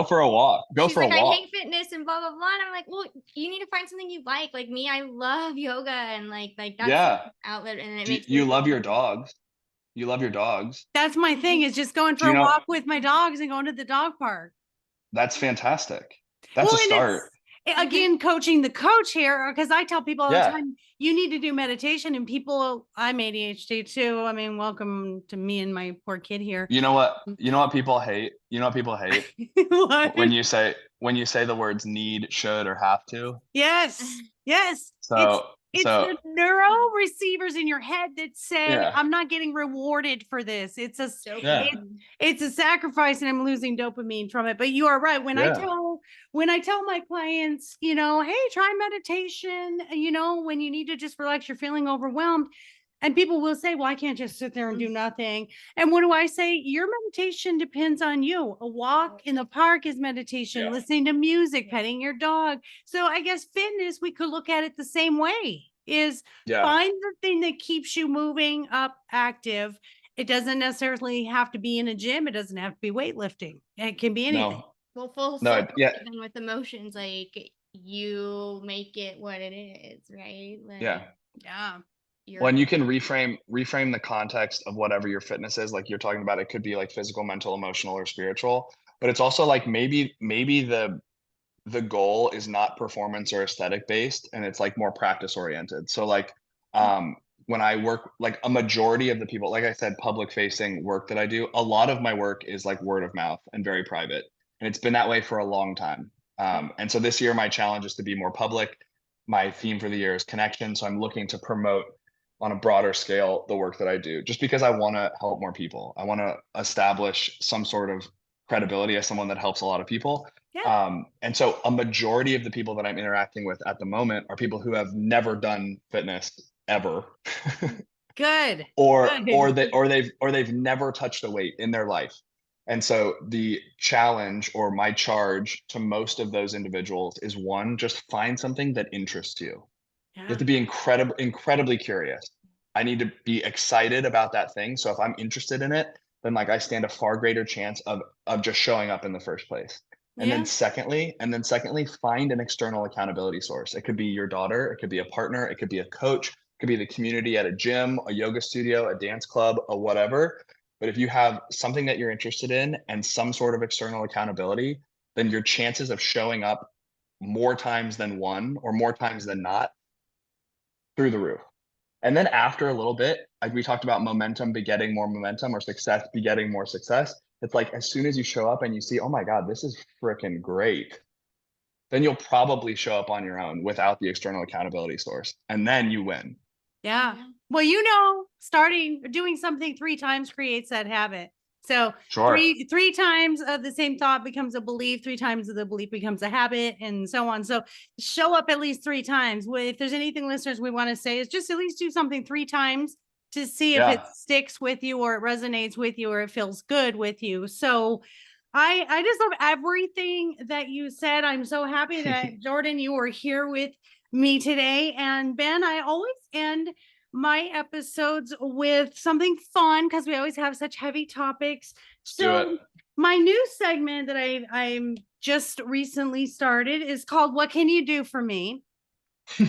for a walk. Go she's for a like, I walk. hate fitness and blah blah blah. And I'm like, well, you need to find something you like. Like me, I love yoga and like that's Yeah. an outlet, and it Do makes me you feel love your good. dogs? You love your dogs. That's my thing is just going Do for you a know walk with my dogs and going to the dog park. that's fantastic. That's Well, a and start. again, coaching the coach here, because I tell people all the Yeah. time, you need to do meditation. And people, I'm ADHD too. I mean, welcome to me and my poor kid here. You know what people hate? You know what people hate? What? When you say the words need, should, or have to. Yes. Yes. So It's the neuro receivers in your head that say, yeah. I'm not getting rewarded for this. It's a Yeah. it's a sacrifice and I'm losing dopamine from it. But you are right. When I tell my clients, hey, try meditation, when you need to just relax, you're feeling overwhelmed. And people will say, well, I can't just sit there and do nothing. And what do I say? Your meditation depends on you. A walk in the park is meditation, Yeah. listening to music, petting your dog. So I guess fitness, we could look at it the same way, is find the thing that keeps you moving up, active. It doesn't necessarily have to be in a gym. It doesn't have to be weightlifting. It can be anything. No. Well, full No, circle, yeah. even with emotions, like you make it what it is, right? Like, Yeah. When you can reframe the context of whatever your fitness is, like you're talking about, it could be like physical, mental, emotional, or spiritual. But it's also like maybe the goal is not performance or aesthetic based, and it's like more practice oriented. So like when I work, like a majority of the people, like I said, public facing work that I do, a lot of my work is like word of mouth and very private. And it's been that way for a long time. And so this year, my challenge is to be more public. My theme for the year is connection. So I'm looking to promote on a broader scale the work that I do, just because I want to help more people. I want to establish some sort of credibility as someone that helps a lot of people. And so a majority of the people that I'm interacting with at the moment are people who have never done fitness ever. Good. or they've never touched a weight in their life. And so the challenge or my charge to most of those individuals is one, just find something that interests you. You have to be incredibly curious. I need to be excited about that thing. So if I'm interested in it, then like I stand a far greater chance of just showing up in the first place. And then secondly, find an external accountability source. It could be your daughter, it could be a partner, it could be a coach, it could be the community at a gym, a yoga studio, a dance club, or whatever. But if you have something that you're interested in and some sort of external accountability, then your chances of showing up more times than one or more times than not through the roof. And then after a little bit, like we talked about momentum begetting more momentum or success begetting more success. It's like as soon as you show up and you see, oh my God, this is freaking great, then you'll probably show up on your own without the external accountability source. And then you win. Yeah. Well, doing something 3 times creates that habit. So Sure. three times of the same thought becomes a belief, 3 times of the belief becomes a habit, and so on. So show up at least 3 times. If there's anything, listeners, we want to say is just at least do something 3 times to see if it sticks with you or it resonates with you or it feels good with you. So I just love everything that you said. I'm so happy that Jordan, you were here with me today. And Ben, I always end my episodes with something fun because we always have such heavy topics. So my new segment that I'm just recently started is called What Can You Do For Me?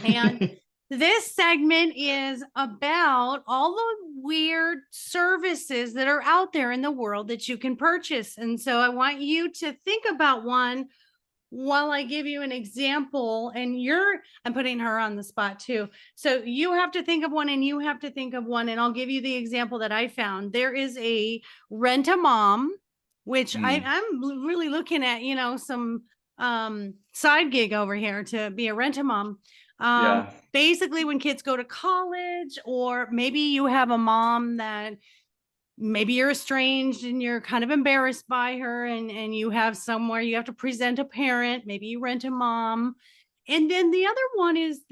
And this segment is about all the weird services that are out there in the world that you can purchase. And so I want you to think about one while I give you an example, and I'm putting her on the spot too. So you have to think of one and you have to think of one, and I'll give you the example that I found. There is a Rent-A-Mom, which I'm really looking at, some side gig over here to be a Rent-A-Mom. Basically when kids go to college, or maybe you have a mom that maybe you're estranged and you're kind of embarrassed by her, and you have somewhere you have to present a parent, maybe you rent a mom. And then the other one is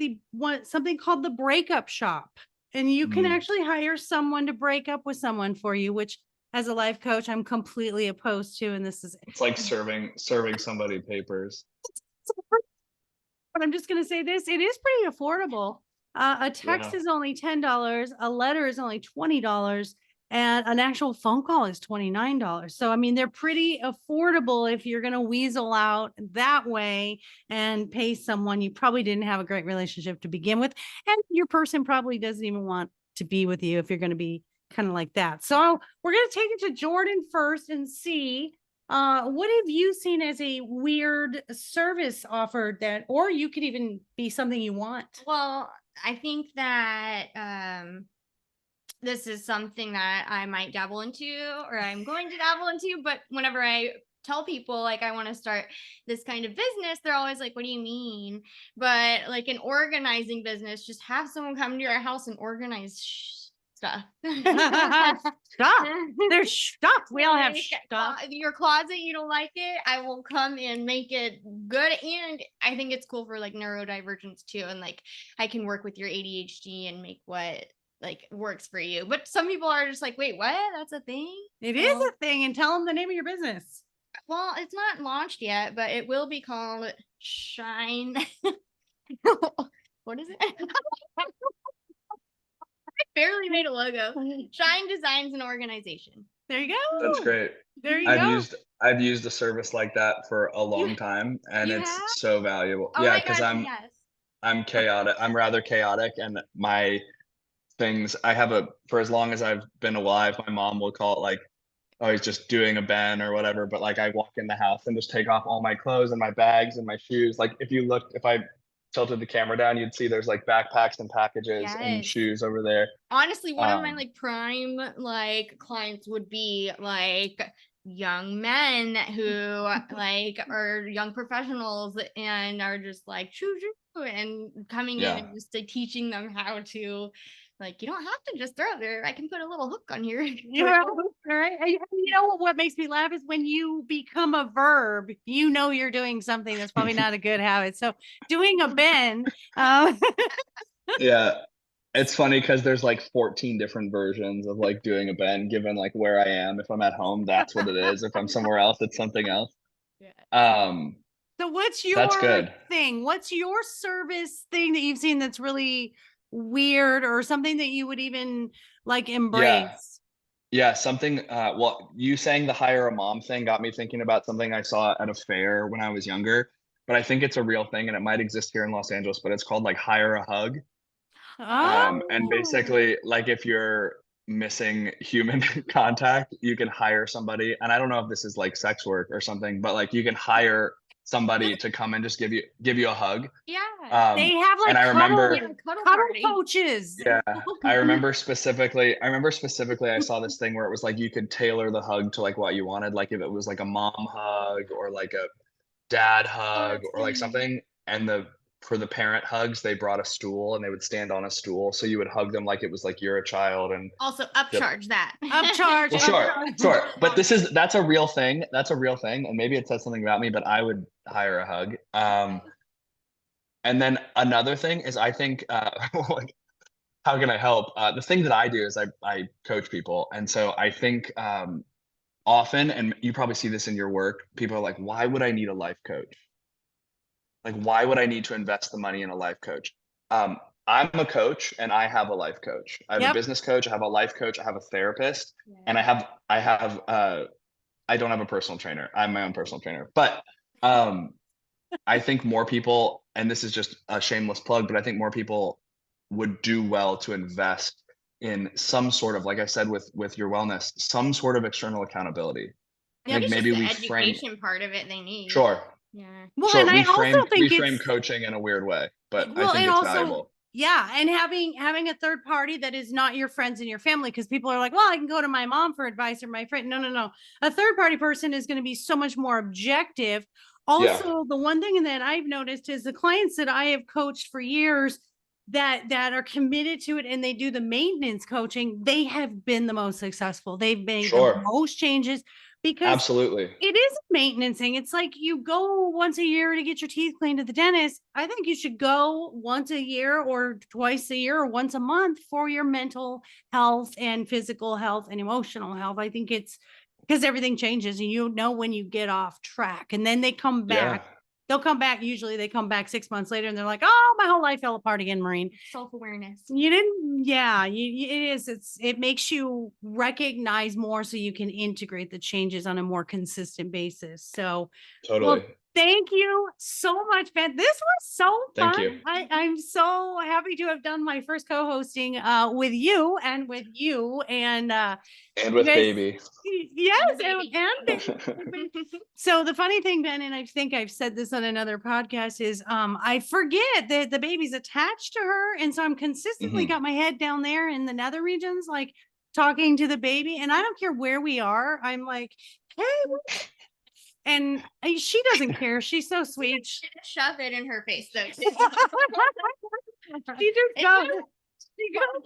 something called the breakup shop. And you can actually hire someone to break up with someone for you, which as a life coach, I'm completely opposed to. And it's like serving somebody papers. But I'm just going to say this, it is pretty affordable. A text is only $10. A letter is only $20. And an actual phone call is $29. So, I mean, they're pretty affordable if you're going to weasel out that way and pay someone you probably didn't have a great relationship to begin with. And your person probably doesn't even want to be with you if you're going to be kind of like that. So we're going to take it to Jordan first and see what have you seen as a weird service offered that, or you could even be something you want? Well, I think that this is something that I might dabble into, or I'm going to dabble into, but whenever I tell people like I want to start this kind of business, they're always like, what do you mean? But like an organizing business, just have someone come to your house and organize stuff. Stuff. There's stuff. We all have stuff. Your closet, you don't like it, I will come and make it good. And I think it's cool for like neurodivergence too. And like I can work with your ADHD and make what like works for you. But some people are just like, wait, what? That's a thing? It is a thing. And tell them the name of your business. Well, it's not launched yet, but it will be called Shine. What is it? I barely made a logo. Shine Designs and Organization. There you go. That's great. There you go. I've used a service like that for a long time, and it's so valuable. Oh because I'm chaotic. I'm rather chaotic, and my things for as long as I've been alive, my mom will call it like, oh, he's just doing a Ben or whatever. But like I walk in the house and just take off all my clothes and my bags and my shoes. Like if I tilted the camera down, you'd see there's like backpacks and packages and shoes over there. Honestly, one of my like prime like clients would be like young men who like are young professionals and are just like choo and coming in and just like teaching them how to, like, you don't have to just throw it there. I can put a little hook on here. Yeah, right. You know what makes me laugh is when you become a verb, you're doing something that's probably not a good habit. So doing a Ben. Yeah. It's funny because there's like 14 different versions of like doing a Ben, given like where I am. If I'm at home, that's what it is. If I'm somewhere else, it's something else. So what's your thing? What's your service thing that you've seen that's really weird, or something that you would even like embrace? Yeah, something well, you saying the hire a mom thing got me thinking about something I saw at a fair when I was younger, but I think it's a real thing and it might exist here in Los Angeles, but it's called like hire a hug. And basically like if you're missing human contact, you can hire somebody, and I don't know if this is like sex work or something, but like you can hire somebody to come and just give you a hug. Yeah. They have like and I remember cuddle coaches. Yeah. I remember specifically I saw this thing where it was like you could tailor the hug to like what you wanted, like if it was like a mom hug or like a dad hug or like something, and the for the parent hugs, they brought a stool and they would stand on a stool. So you would hug them like it was like you're a child. And Also upcharge that. Upcharge. well, sure, upcharge. sure. But that's a real thing. That's a real thing. And maybe it says something about me, but I would hire a hug. And then another thing is I think, like, how can I help? The thing that I do is I coach people. And so I think often, and you probably see this in your work, people are like, why would I need a life coach? Like, why would I need to invest the money in a life coach? I'm a coach and I have a life coach. I have a Yep. business coach, I have a life coach, I have a therapist, and I don't have a personal trainer. I'm my own personal trainer. But I think more people, and this is just a shameless plug, but I think more people would do well to invest in some sort of, like I said, with your wellness, some sort of external accountability. Yeah, I think it's maybe just we the frame, education part of it they need. sure, Yeah. Well, sure, and I also think we frame it's coaching in a weird way, but I well, think and it's also, valuable. yeah, and having a third party that is not your friends and your family, because people are like, well, I can go to my mom for advice or my friend. No, no, no. A third party person is going to be so much more objective. Yeah. Also, the one thing that I've noticed is the clients that I have coached for years that are committed to it and they do the maintenance coaching, they have been the most successful. They've made the Sure. most changes because Absolutely. it is maintenancing. It's like you go once a year to get your teeth cleaned at the dentist. I think you should go once a year or twice a year or once a month for your mental health and physical health and emotional health. I think it's because everything changes and you know when you get off track and then they come back. Yeah. They'll come back. Usually they come back 6 months later and they're like, oh, my whole life fell apart again, Maureen. Self-awareness. You didn't, yeah, it makes you recognize more so you can integrate the changes on a more consistent basis. So, well, Totally. thank you so much, Ben. This was so Thank fun. you. I'm so happy to have done my first co-hosting with you and with you and And with guys- baby. yes, baby. and baby. So the funny thing, Ben, and I think I've said this on another podcast, is I forget that the baby's attached to her. And so I'm consistently got my head down there in the nether regions, like talking to the baby. And I don't care where we are. I'm like, hey, and she doesn't care. She's so sweet. Shove it in her face though. She just goes. She goes.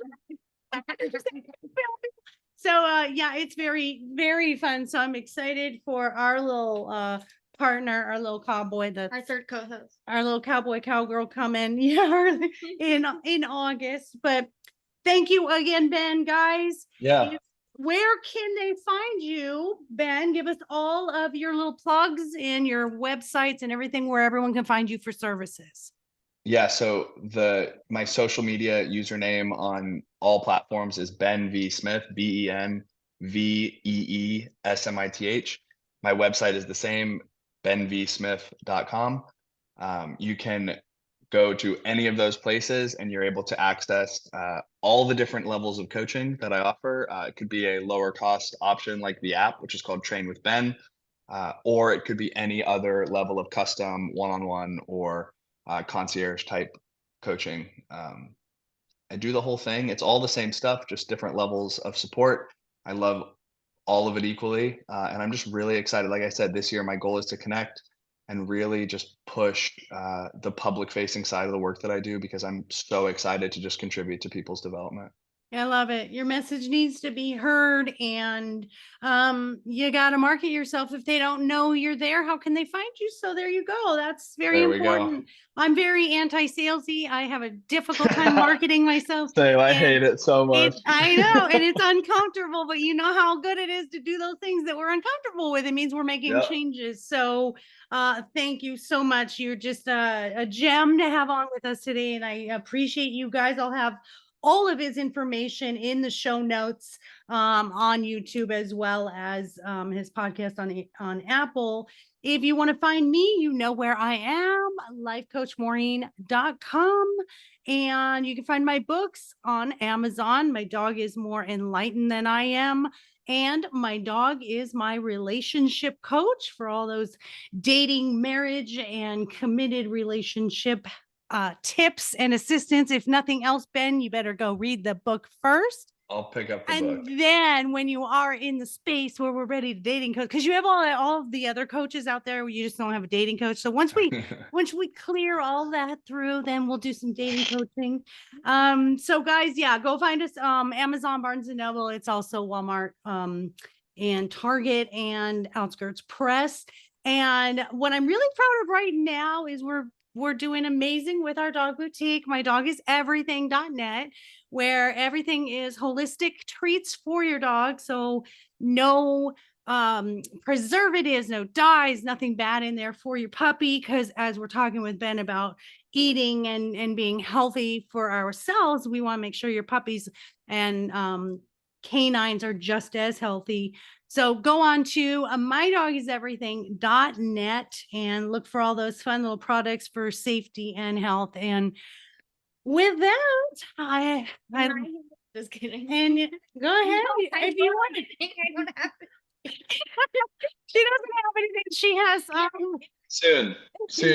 So yeah, it's very, very fun. So I'm excited for our little partner, our little cowboy, Our third co-host. our little cowboy cowgirl coming in August. But thank you again, Ben, guys. Yeah. Where can they find you, Ben? Give us all of your little plugs and your websites and everything where everyone can find you for services. Yeah, so my social media username on all platforms is Ben V Smith, BenVeeSmith. My website is the same, benvsmith.com. You can go to any of those places and you're able to access all the different levels of coaching that I offer. It could be a lower cost option like the app, which is called Train with Ben, or it could be any other level of custom one-on-one or concierge type coaching. I do the whole thing. It's all the same stuff, just different levels of support. I love all of it equally. And I'm just really excited. Like I said, this year, my goal is to connect and really just push the public facing side of the work that I do, because I'm so excited to just contribute to people's development. I love it. Your message needs to be heard, and you got to market yourself. If they don't know you're there, how can they find you? So there you go. That's very There we go. important. I'm very anti-salesy. I have a difficult time marketing myself. Same, I And hate it so much. I know, and it's uncomfortable, but you know how good it is to do those things that we're uncomfortable with. It means we're making Yep. changes. So thank you so much. You're just a gem to have on with us today, and I appreciate you guys. I'll have all of his information in the show notes on YouTube, as well as his podcast on Apple. If you want to find me, you know where I am, lifecoachmaureen.com. And you can find my books on Amazon. My dog is more enlightened than I am. And my dog is my relationship coach for all those dating, marriage, and committed relationship tips and assistance. If nothing else, Ben, you better go read the book first. I'll pick up the And book. then when you are in the space where we're ready to dating coach, because you have all of the other coaches out there, you just don't have a dating coach. So once we clear all that through, then we'll do some dating coaching. So guys, yeah, go find us Amazon, Barnes and Noble. It's also Walmart and Target and Outskirts Press. And what I'm really proud of right now is we're doing amazing with our dog boutique. My dog is everything.net, where everything is holistic treats for your dog. So no preservatives, no dyes, nothing bad in there for your puppy. Because as we're talking with Ben about eating and being healthy for ourselves, we want to make sure your puppies and canines are just as healthy. So go on to mydogiseverything.net and look for all those fun little products for safety and health. And with that, I Just kidding. and go ahead if you want. I don't have She doesn't have anything. She has Soon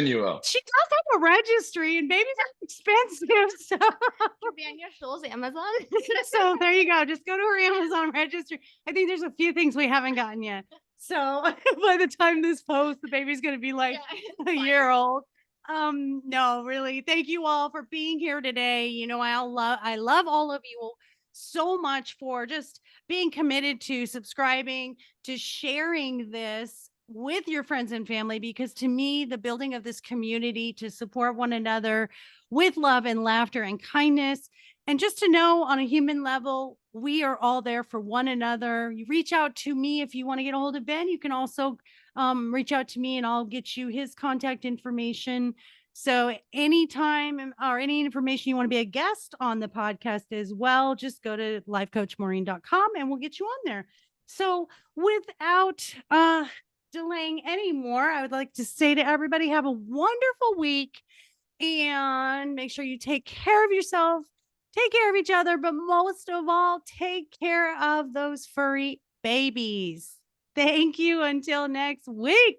you will. she does have a registry, and babies are expensive. So to be on your shoulders, Amazon. so there you go. Just go to her Amazon registry. I think there's a few things we haven't gotten yet. So by the time this posts, the baby's gonna be like a year old. No, really. Thank you all for being here today. You know, I love all of you so much for just being committed to subscribing, to sharing this with your friends and family, because to me, the building of this community to support one another with love and laughter and kindness, and just to know on a human level, we are all there for one another. You reach out to me if you want to get a hold of Ben. You can also reach out to me and I'll get you his contact information. So anytime or any information you want to be a guest on the podcast as well, just go to lifecoachmaureen.com and we'll get you on there. So without delaying anymore, I would like to say to everybody, have a wonderful week and make sure you take care of yourself, take care of each other, but most of all, take care of those furry babies. Thank you. Until next week.